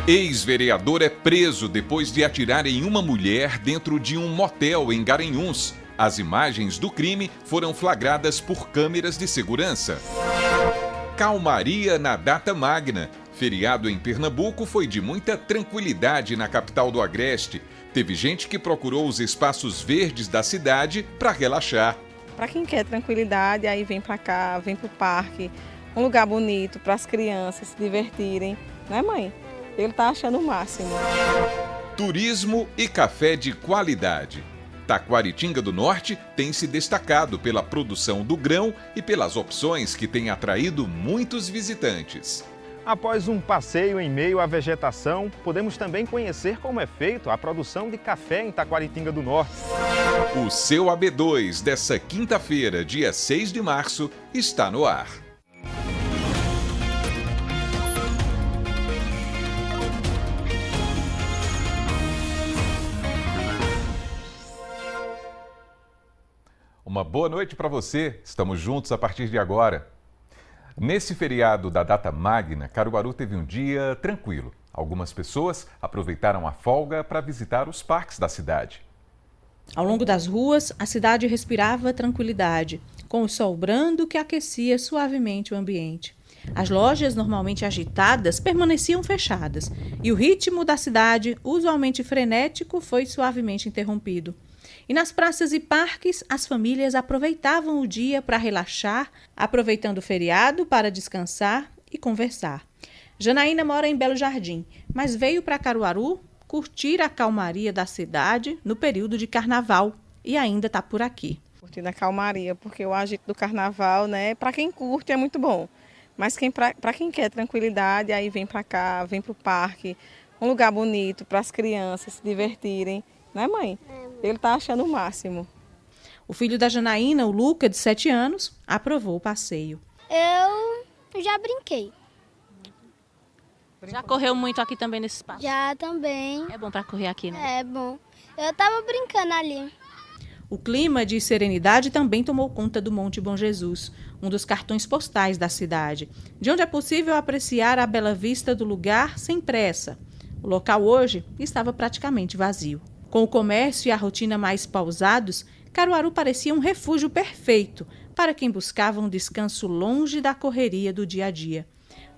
Ex-vereador é preso depois de atirar em uma mulher dentro de um motel em Garanhuns. As imagens do crime foram flagradas por câmeras de segurança. Calmaria na data magna. Feriado em Pernambuco foi de muita tranquilidade na capital do Agreste. Teve gente que procurou os espaços verdes da cidade para relaxar. Para quem quer tranquilidade, aí vem para cá, vem para o parque, um lugar bonito para as crianças se divertirem, né, mãe? Ele está achando o máximo. Turismo e café de qualidade. Taquaritinga do Norte tem se destacado pela produção do grão e pelas opções que têm atraído muitos visitantes. Após um passeio em meio à vegetação, podemos também conhecer como é feito a produção de café em Taquaritinga do Norte. O seu AB2 dessa quinta-feira, dia 6 de março, está no ar. Uma boa noite para você. Estamos juntos a partir de agora. Nesse feriado da data magna, Caruaru teve um dia tranquilo. Algumas pessoas aproveitaram a folga para visitar os parques da cidade. Ao longo das ruas, a cidade respirava tranquilidade, com o sol brando que aquecia suavemente o ambiente. As lojas, normalmente agitadas, permaneciam fechadas e o ritmo da cidade, usualmente frenético, foi suavemente interrompido. E nas praças e parques, as famílias aproveitavam o dia para relaxar, aproveitando o feriado para descansar e conversar. Janaína mora em Belo Jardim, mas veio para Caruaru curtir a calmaria da cidade no período de carnaval e ainda está por aqui. Curtindo a calmaria, porque o agito do carnaval, né, para quem curte é muito bom. Mas para quem quer tranquilidade, aí vem para cá, vem para o parque, um lugar bonito para as crianças se divertirem, né, mãe? Ele está achando o máximo. O filho da Janaína, o Luca, de 7 anos, aprovou o passeio. Eu já brinquei. Já correu muito aqui também nesse espaço? Já também. É bom para correr aqui, né? É bom. Eu estava brincando ali. O clima de serenidade também tomou conta do Monte Bom Jesus, um dos cartões postais da cidade, de onde é possível apreciar a bela vista do lugar sem pressa. O local hoje estava praticamente vazio. Com o comércio e a rotina mais pausados, Caruaru parecia um refúgio perfeito para quem buscava um descanso longe da correria do dia a dia.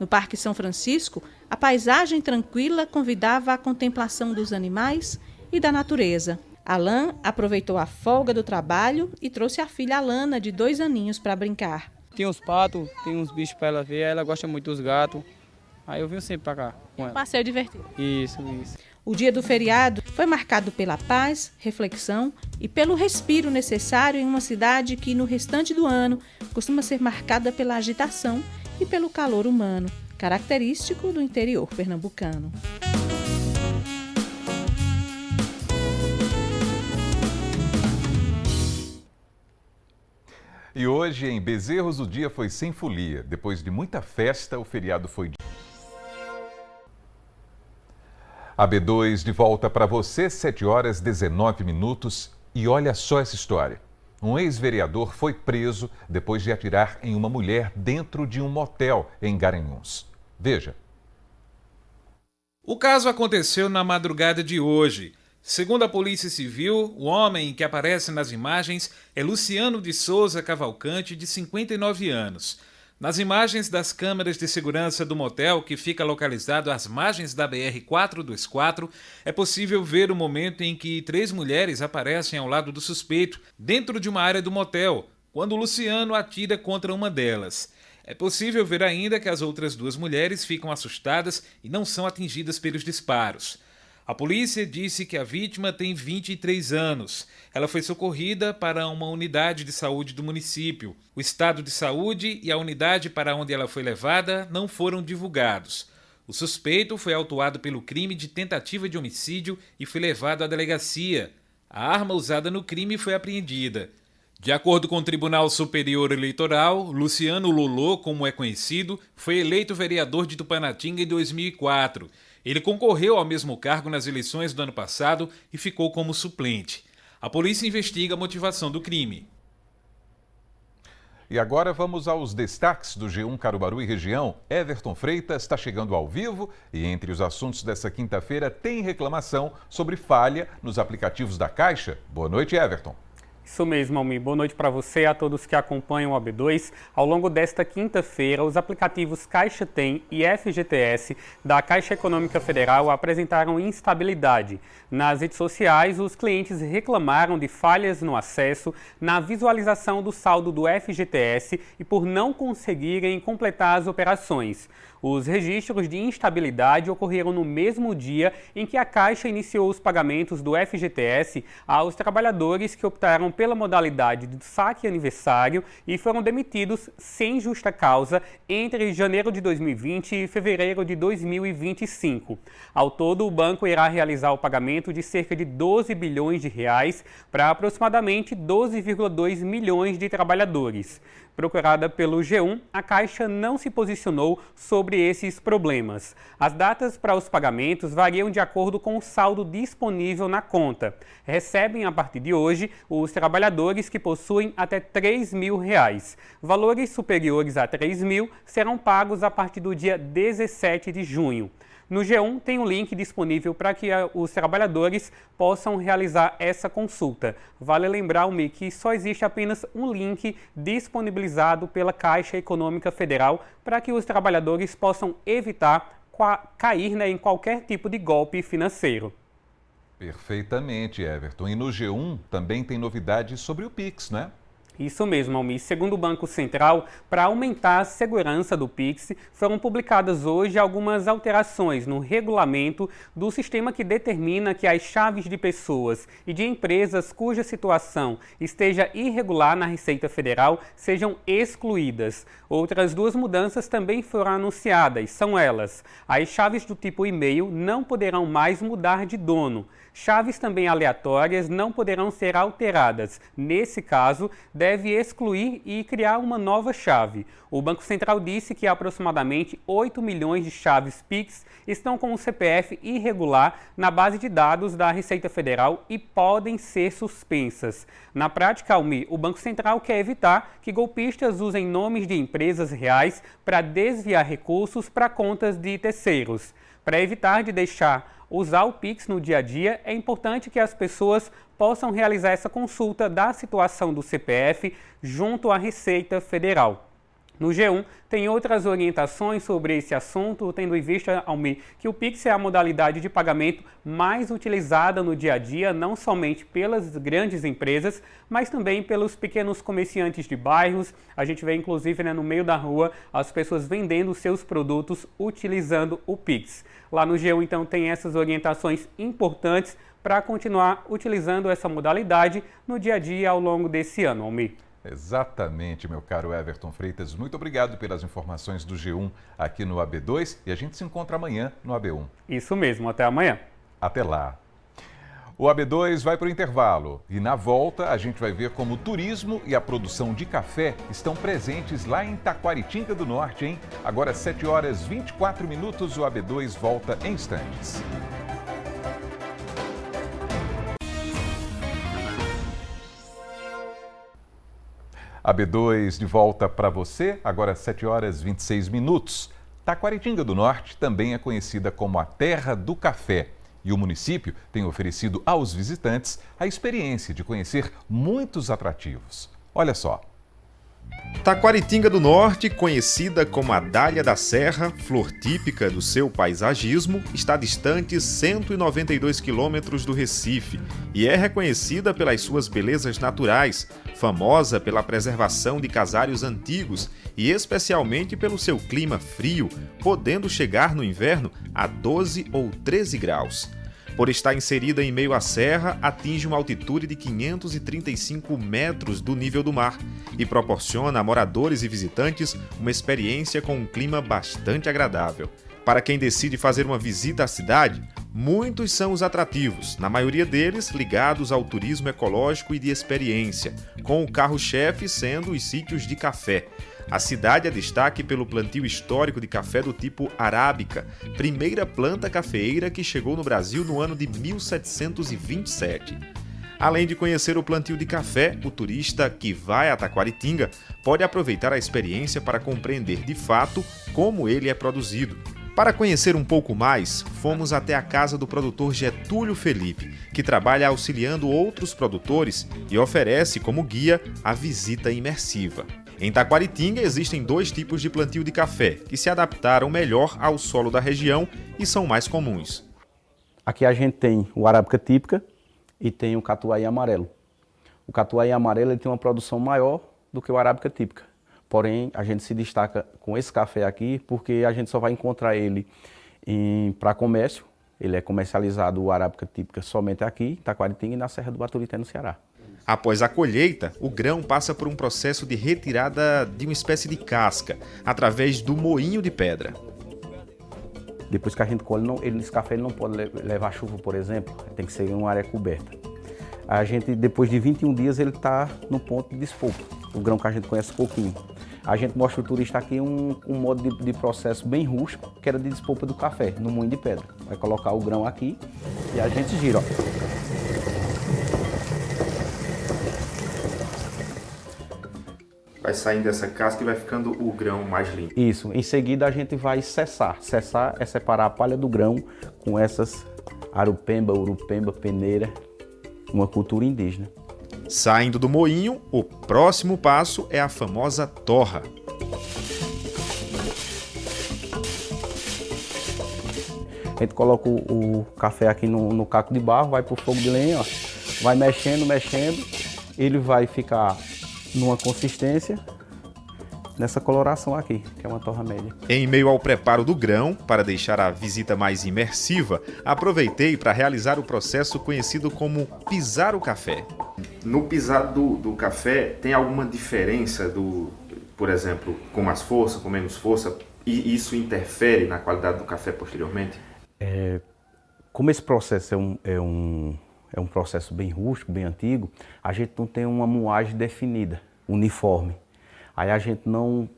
No Parque São Francisco, a paisagem tranquila convidava à contemplação dos animais e da natureza. Alan aproveitou a folga do trabalho e trouxe a filha Alana, de 2 aninhos, para brincar. Tem uns patos, tem uns bichos para ela ver, ela gosta muito dos gatos. Aí eu venho sempre para cá com ela. Passeio divertido. Isso. O dia do feriado foi marcado pela paz, reflexão e pelo respiro necessário em uma cidade que, no restante do ano, costuma ser marcada pela agitação e pelo calor humano, característico do interior pernambucano. E hoje, em Bezerros, o dia foi sem folia. Depois de muita festa, o feriado foi... AB2 de volta para você, 7h19. E olha só essa história. Um ex-vereador foi preso depois de atirar em uma mulher dentro de um motel em Garanhuns. Veja. O caso aconteceu na madrugada de hoje. Segundo a Polícia Civil, o homem que aparece nas imagens é Luciano de Souza Cavalcante, de 59 anos. Nas imagens das câmeras de segurança do motel, que fica localizado às margens da BR-424, é possível ver o momento em que 3 mulheres aparecem ao lado do suspeito, dentro de uma área do motel, quando Luciano atira contra uma delas. É possível ver ainda que as outras 2 mulheres ficam assustadas e não são atingidas pelos disparos. A polícia disse que a vítima tem 23 anos. Ela foi socorrida para uma unidade de saúde do município. O estado de saúde e a unidade para onde ela foi levada não foram divulgados. O suspeito foi autuado pelo crime de tentativa de homicídio e foi levado à delegacia. A arma usada no crime foi apreendida. De acordo com o Tribunal Superior Eleitoral, Luciano Lolô, como é conhecido, foi eleito vereador de Tupanatinga em 2004. Ele concorreu ao mesmo cargo nas eleições do ano passado e ficou como suplente. A polícia investiga a motivação do crime. E agora vamos aos destaques do G1 Caruaru e região. Everton Freitas está chegando ao vivo e entre os assuntos dessa quinta-feira tem reclamação sobre falha nos aplicativos da Caixa. Boa noite, Everton. Isso mesmo, Almir. Boa noite para você e a todos que acompanham o AB2. Ao longo desta quinta-feira, os aplicativos Caixa Tem e FGTS da Caixa Econômica Federal apresentaram instabilidade. Nas redes sociais, os clientes reclamaram de falhas no acesso, na visualização do saldo do FGTS e por não conseguirem completar as operações. Os registros de instabilidade ocorreram no mesmo dia em que a Caixa iniciou os pagamentos do FGTS aos trabalhadores que optaram pela modalidade de saque aniversário e foram demitidos sem justa causa entre janeiro de 2020 e fevereiro de 2025. Ao todo, o banco irá realizar o pagamento de cerca de 12 bilhões de reais para aproximadamente 12,2 milhões de trabalhadores. Procurada pelo G1, a Caixa não se posicionou sobre esses problemas. As datas para os pagamentos variam de acordo com o saldo disponível na conta. Recebem a partir de hoje os trabalhadores que possuem até R$ 3.000. Valores superiores a R$ 3.000 serão pagos a partir do dia 17 de junho. No G1 tem um link disponível para que os trabalhadores possam realizar essa consulta. Vale lembrar, Almir, que só existe apenas um link disponibilizado pela Caixa Econômica Federal para que os trabalhadores possam evitar cair em qualquer tipo de golpe financeiro. Perfeitamente, Everton. E no G1 também tem novidades sobre o Pix, né? Isso mesmo, Almir. Segundo o Banco Central, para aumentar a segurança do Pix, foram publicadas hoje algumas alterações no regulamento do sistema que determina que as chaves de pessoas e de empresas cuja situação esteja irregular na Receita Federal sejam excluídas. Outras duas mudanças também foram anunciadas, são elas: as chaves do tipo e-mail não poderão mais mudar de dono. Chaves também aleatórias não poderão ser alteradas. Nesse caso, deve excluir e criar uma nova chave. O Banco Central disse que aproximadamente 8 milhões de chaves Pix estão com o CPF irregular na base de dados da Receita Federal e podem ser suspensas. Na prática, Almir, o Banco Central quer evitar que golpistas usem nomes de empresas reais para desviar recursos para contas de terceiros. Para evitar de usar o Pix no dia a dia, é importante que as pessoas possam realizar essa consulta da situação do CPF junto à Receita Federal. No G1 tem outras orientações sobre esse assunto, tendo em vista, Almir, que o Pix é a modalidade de pagamento mais utilizada no dia a dia, não somente pelas grandes empresas, mas também pelos pequenos comerciantes de bairros. A gente vê, inclusive, no meio da rua, as pessoas vendendo seus produtos utilizando o Pix. Lá no G1, então, tem essas orientações importantes para continuar utilizando essa modalidade no dia a dia ao longo desse ano, Almir. Exatamente, meu caro Everton Freitas. Muito obrigado pelas informações do G1 aqui no AB2 e a gente se encontra amanhã no AB1. Isso mesmo, até amanhã. Até lá. O AB2 vai para o intervalo e na volta a gente vai ver como o turismo e a produção de café estão presentes lá em Taquaritinga do Norte, hein? Agora 7h24, o AB2 volta em instantes. AB2 de volta para você, agora 7h26. Taquaritinga do Norte também é conhecida como a Terra do Café e o município tem oferecido aos visitantes a experiência de conhecer muitos atrativos. Olha só. Taquaritinga do Norte, conhecida como a Dália da Serra, flor típica do seu paisagismo, está distante 192 quilômetros do Recife e é reconhecida pelas suas belezas naturais, famosa pela preservação de casários antigos e especialmente pelo seu clima frio, podendo chegar no inverno a 12 ou 13 graus. Por estar inserida em meio à serra, atinge uma altitude de 535 metros do nível do mar e proporciona a moradores e visitantes uma experiência com um clima bastante agradável. Para quem decide fazer uma visita à cidade, muitos são os atrativos, na maioria deles ligados ao turismo ecológico e de experiência, com o carro-chefe sendo os sítios de café. A cidade é destaque pelo plantio histórico de café do tipo arábica, primeira planta cafeeira que chegou no Brasil no ano de 1727. Além de conhecer o plantio de café, o turista que vai a Taquaritinga pode aproveitar a experiência para compreender de fato como ele é produzido. Para conhecer um pouco mais, fomos até a casa do produtor Getúlio Felipe, que trabalha auxiliando outros produtores e oferece como guia a visita imersiva. Em Taquaritinga existem 2 tipos de plantio de café, que se adaptaram melhor ao solo da região e são mais comuns. Aqui a gente tem o arábica típica e tem o catuai amarelo. O catuai amarelo ele tem uma produção maior do que o arábica típica. Porém, a gente se destaca com esse café aqui porque a gente só vai encontrar ele para comércio. Ele é comercializado, o arábica típica, somente aqui, em Taquaritinga e na Serra do Baturité, no Ceará. Após a colheita, o grão passa por um processo de retirada de uma espécie de casca, através do moinho de pedra. Depois que a gente colhe, esse café ele não pode levar chuva, por exemplo, tem que ser em uma área coberta. A gente, depois de 21 dias, ele está no ponto de despolpa, o grão que a gente conhece pouquinho. A gente mostra o turista aqui um modo de processo bem rústico, que era de despolpa do café, no moinho de pedra. Vai colocar o grão aqui e a gente gira, ó. Vai saindo dessa casca e vai ficando o grão mais limpo. Isso, em seguida a gente vai cessar. Cessar é separar a palha do grão com essas arupemba, urupemba, peneira, uma cultura indígena. Saindo do moinho, o próximo passo é a famosa torra. A gente coloca o café aqui no caco de barro, vai para o fogo de lenha, ó, vai mexendo, ele vai ficar numa consistência, nessa coloração aqui, que é uma torra média. Em meio ao preparo do grão, para deixar a visita mais imersiva, aproveitei para realizar o processo conhecido como pisar o café. No pisar do café, tem alguma diferença por exemplo, com mais força, com menos força, e isso interfere na qualidade do café posteriormente? Como esse processo é um processo bem rústico, bem antigo, a gente não tem uma moagem definida, uniforme. Aí a gente não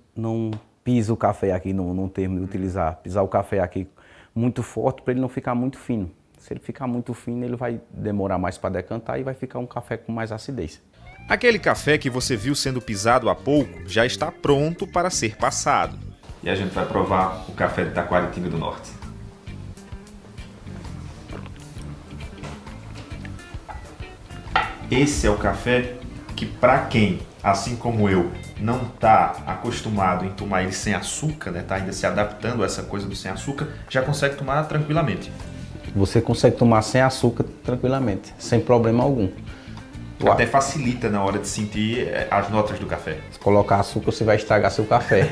pisa o café aqui no termo de utilizar, pisar o café aqui muito forte para ele não ficar muito fino. Se ele ficar muito fino, ele vai demorar mais para decantar e vai ficar um café com mais acidez. Aquele café que você viu sendo pisado há pouco já está pronto para ser passado. E a gente vai provar o café de Taquaritinga do Norte. Esse é o café que, para quem, assim como eu, não está acostumado em tomar ele sem açúcar, né, tá ainda se adaptando a essa coisa do sem açúcar, já consegue tomar tranquilamente. Você consegue tomar sem açúcar tranquilamente, sem problema algum. Até facilita na hora de sentir as notas do café. Se colocar açúcar, você vai estragar seu café.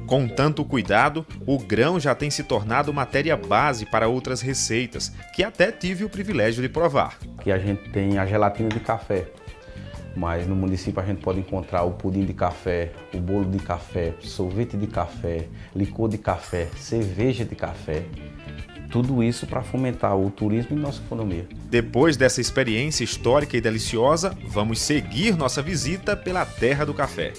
Com tanto cuidado, o grão já tem se tornado matéria base para outras receitas, que até tive o privilégio de provar. Aqui a gente tem a gelatina de café, mas no município a gente pode encontrar o pudim de café, o bolo de café, sorvete de café, licor de café, cerveja de café. Tudo isso para fomentar o turismo e nossa economia. Depois dessa experiência histórica e deliciosa, vamos seguir nossa visita pela terra do café.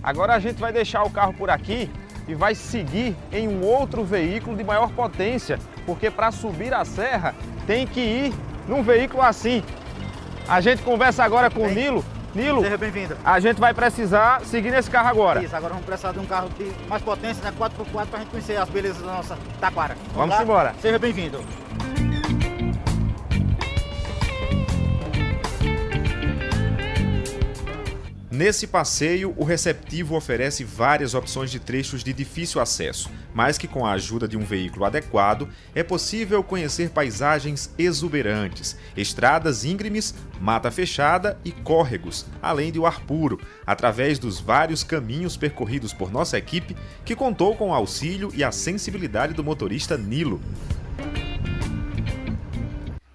Agora a gente vai deixar o carro por aqui e vai seguir em um outro veículo de maior potência, porque para subir a serra tem que ir num veículo assim. A gente conversa agora com o Nilo. Nilo, seja bem-vindo. A gente vai precisar seguir nesse carro agora. Isso, agora vamos precisar de um carro de mais potência, né? 4x4, para a gente conhecer as belezas da nossa taquara. Vamos embora. Seja bem-vindo. Nesse passeio, o receptivo oferece várias opções de trechos de difícil acesso, mas que com a ajuda de um veículo adequado, é possível conhecer paisagens exuberantes, estradas íngremes, mata fechada e córregos, além de o ar puro, através dos vários caminhos percorridos por nossa equipe, que contou com o auxílio e a sensibilidade do motorista Nilo.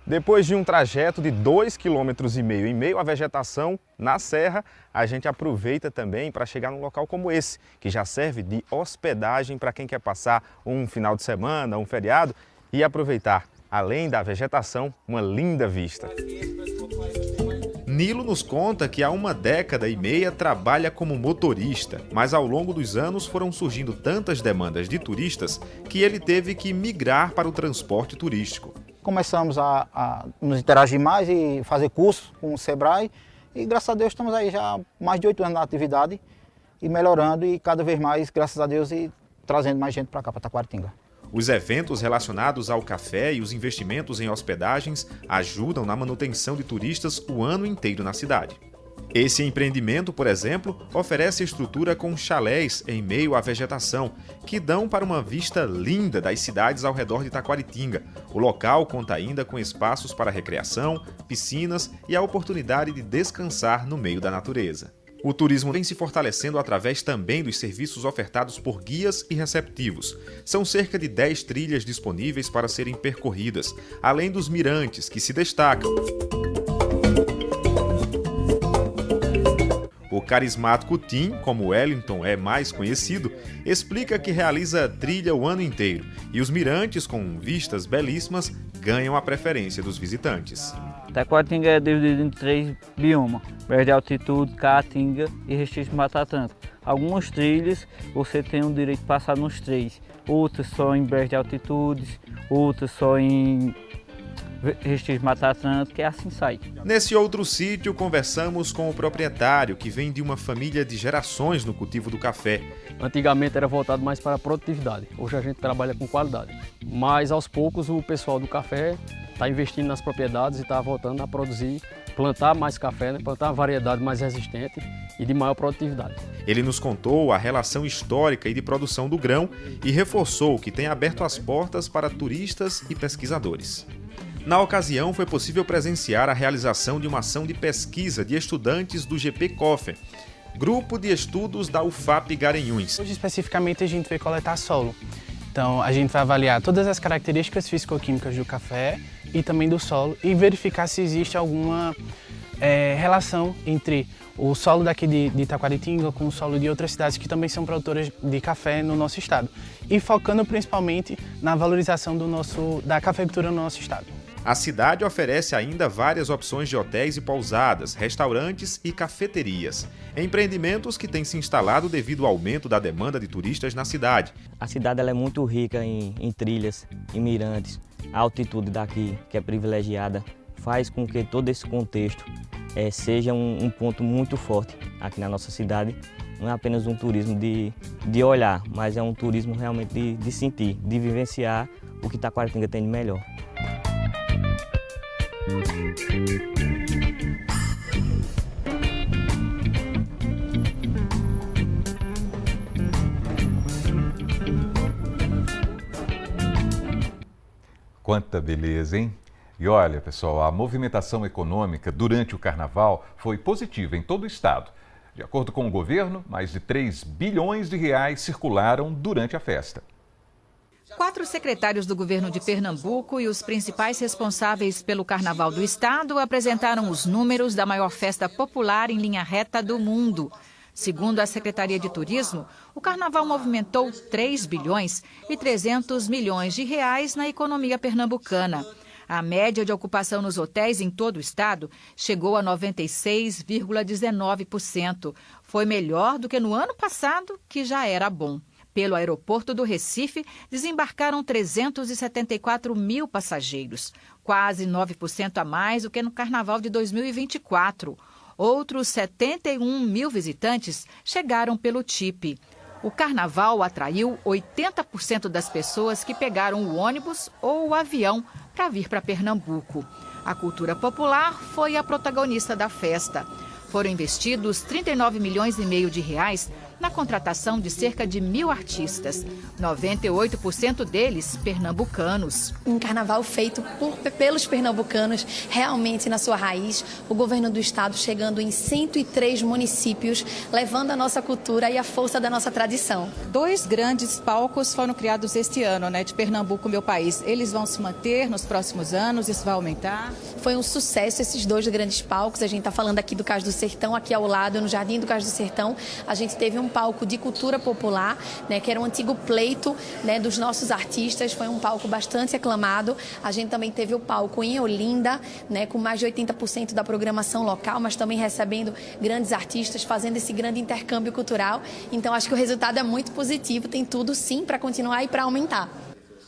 Depois de um trajeto de 2,5 km em meio à vegetação, na serra, a gente aproveita também para chegar num local como esse, que já serve de hospedagem para quem quer passar um final de semana, um feriado e aproveitar, além da vegetação, uma linda vista. Nilo nos conta que há 1 década e meia trabalha como motorista, mas ao longo dos anos foram surgindo tantas demandas de turistas que ele teve que migrar para o transporte turístico. Começamos a nos interagir mais e fazer cursos com o Sebrae e graças a Deus estamos aí já há mais de 8 anos na atividade e melhorando e cada vez mais, graças a Deus, e trazendo mais gente para cá, para Taquaritinga. Os eventos relacionados ao café e os investimentos em hospedagens ajudam na manutenção de turistas o ano inteiro na cidade. Esse empreendimento, por exemplo, oferece estrutura com chalés em meio à vegetação, que dão para uma vista linda das cidades ao redor de Taquaritinga. O local conta ainda com espaços para recreação, piscinas e a oportunidade de descansar no meio da natureza. O turismo vem se fortalecendo através também dos serviços ofertados por guias e receptivos. São cerca de 10 trilhas disponíveis para serem percorridas, além dos mirantes, que se destacam. O carismático Tim, como Wellington é mais conhecido, explica que realiza trilha o ano inteiro e os mirantes, com vistas belíssimas, ganham a preferência dos visitantes. Taquaritinga é dividido em 3 biomas: Berço de Altitude, Caatinga e Restício de Mata Atlântica. Algumas trilhas você tem o direito de passar nos 3, outras só em Berço de Altitude, outras só em Restício de Mata Atlântica, e assim sai. Nesse outro sítio, conversamos com o proprietário, que vem de uma família de gerações no cultivo do café. Antigamente era voltado mais para a produtividade, hoje a gente trabalha com qualidade. Mas aos poucos o pessoal do café está investindo nas propriedades e está voltando a produzir, plantar mais café, né? Plantar uma variedade mais resistente e de maior produtividade. Ele nos contou a relação histórica e de produção do grão e reforçou que tem aberto as portas para turistas e pesquisadores. Na ocasião, foi possível presenciar a realização de uma ação de pesquisa de estudantes do GP Coffee, Grupo de Estudos da UFAP Garanhuns. Hoje, especificamente, a gente vai coletar solo. Então, a gente vai avaliar todas as características físico-químicas do café e também do solo e verificar se existe alguma relação entre o solo daqui de Taquaritinga com o solo de outras cidades que também são produtoras de café no nosso estado. E focando principalmente na valorização da cafeicultura no nosso estado. A cidade oferece ainda várias opções de hotéis e pousadas, restaurantes e cafeterias. Empreendimentos que têm se instalado devido ao aumento da demanda de turistas na cidade. A cidade ela é muito rica em trilhas, em mirantes. A altitude daqui, que é privilegiada, faz com que todo esse contexto seja um ponto muito forte aqui na nossa cidade. Não é apenas um turismo de olhar, mas é um turismo realmente de sentir, de vivenciar o que Taquaritinga tem de melhor. Quanta beleza, hein? E olha, pessoal, a movimentação econômica durante o carnaval foi positiva em todo o estado. De acordo com o governo, mais de 3 bilhões de reais circularam durante a festa. 4 secretários do governo de Pernambuco e os principais responsáveis pelo carnaval do estado apresentaram os números da maior festa popular em linha reta do mundo. Segundo a Secretaria de Turismo, o carnaval movimentou 3 bilhões e 300 milhões de reais na economia pernambucana. A média de ocupação nos hotéis em todo o estado chegou a 96,19%. Foi melhor do que no ano passado, que já era bom. Pelo aeroporto do Recife, desembarcaram 374 mil passageiros, quase 9% a mais do que no Carnaval de 2024. Outros 71 mil visitantes chegaram pelo TIP. O Carnaval atraiu 80% das pessoas que pegaram o ônibus ou o avião para vir para Pernambuco. A cultura popular foi a protagonista da festa. Foram investidos 39 milhões e meio de reais na contratação de cerca de 1.000 artistas, 98% deles pernambucanos. Um carnaval feito pelos pernambucanos, realmente na sua raiz, o governo do estado chegando em 103 municípios, levando a nossa cultura e a força da nossa tradição. 2 grandes palcos foram criados este ano, de Pernambuco, meu país. Eles vão se manter nos próximos anos? Isso vai aumentar? Foi um sucesso esses 2 grandes palcos. A gente está falando aqui do Cais do Sertão, aqui ao lado, no Jardim do Cais do Sertão. A gente teve um um palco de cultura popular, né, que era um antigo pleito, né, dos nossos artistas, foi um palco bastante aclamado. A gente também teve o palco em Olinda, né, com mais de 80% da programação local, mas também recebendo grandes artistas, fazendo esse grande intercâmbio cultural. Então acho que o resultado é muito positivo, tem tudo sim para continuar e para aumentar.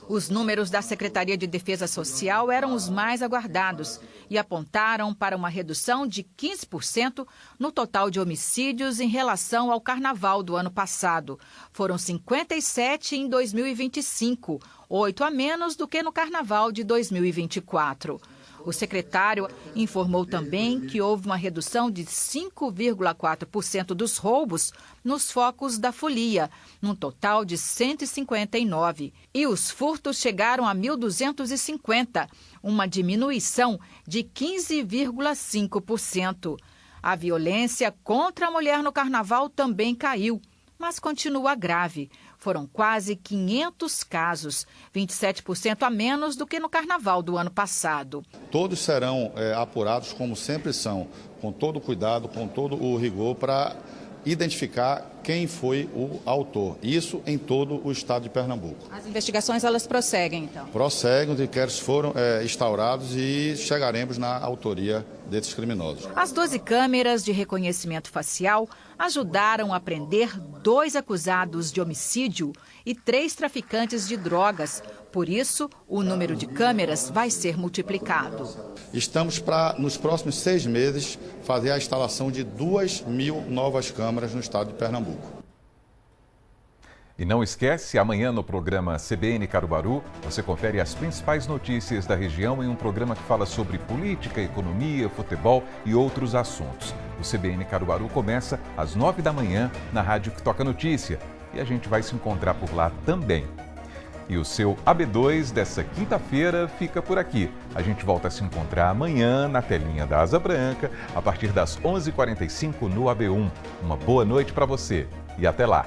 Os números da Secretaria de Defesa Social eram os mais aguardados e apontaram para uma redução de 15% no total de homicídios em relação ao Carnaval do ano passado. Foram 57 em 2025, 8 a menos do que no Carnaval de 2024. O secretário informou também que houve uma redução de 5,4% dos roubos nos focos da folia, num total de 159. E os furtos chegaram a 1.250, uma diminuição de 15,5%. A violência contra a mulher no Carnaval também caiu, mas continua grave. Foram quase 500 casos, 27% a menos do que no Carnaval do ano passado. Todos serão apurados como sempre são, com todo o cuidado, com todo o rigor, para identificar quem foi o autor. Isso em todo o estado de Pernambuco. As investigações, elas prosseguem, então? Prosseguem, os inquéritos foram instaurados e chegaremos na autoria desses criminosos. As 12 câmeras de reconhecimento facial ajudaram a prender 2 acusados de homicídio e 3 traficantes de drogas. Por isso, o número de câmeras vai ser multiplicado. Estamos para, nos próximos 6 meses, fazer a instalação de 2.000 novas câmeras no estado de Pernambuco. E não esquece, amanhã no programa CBN Caruaru, você confere as principais notícias da região em um programa que fala sobre política, economia, futebol e outros assuntos. O CBN Caruaru começa às 9 da manhã na Rádio que Toca Notícia e a gente vai se encontrar por lá também. E o seu AB2 dessa quinta-feira fica por aqui. A gente volta a se encontrar amanhã na telinha da Asa Branca, a partir das 11h45 no AB1. Uma boa noite para você e até lá!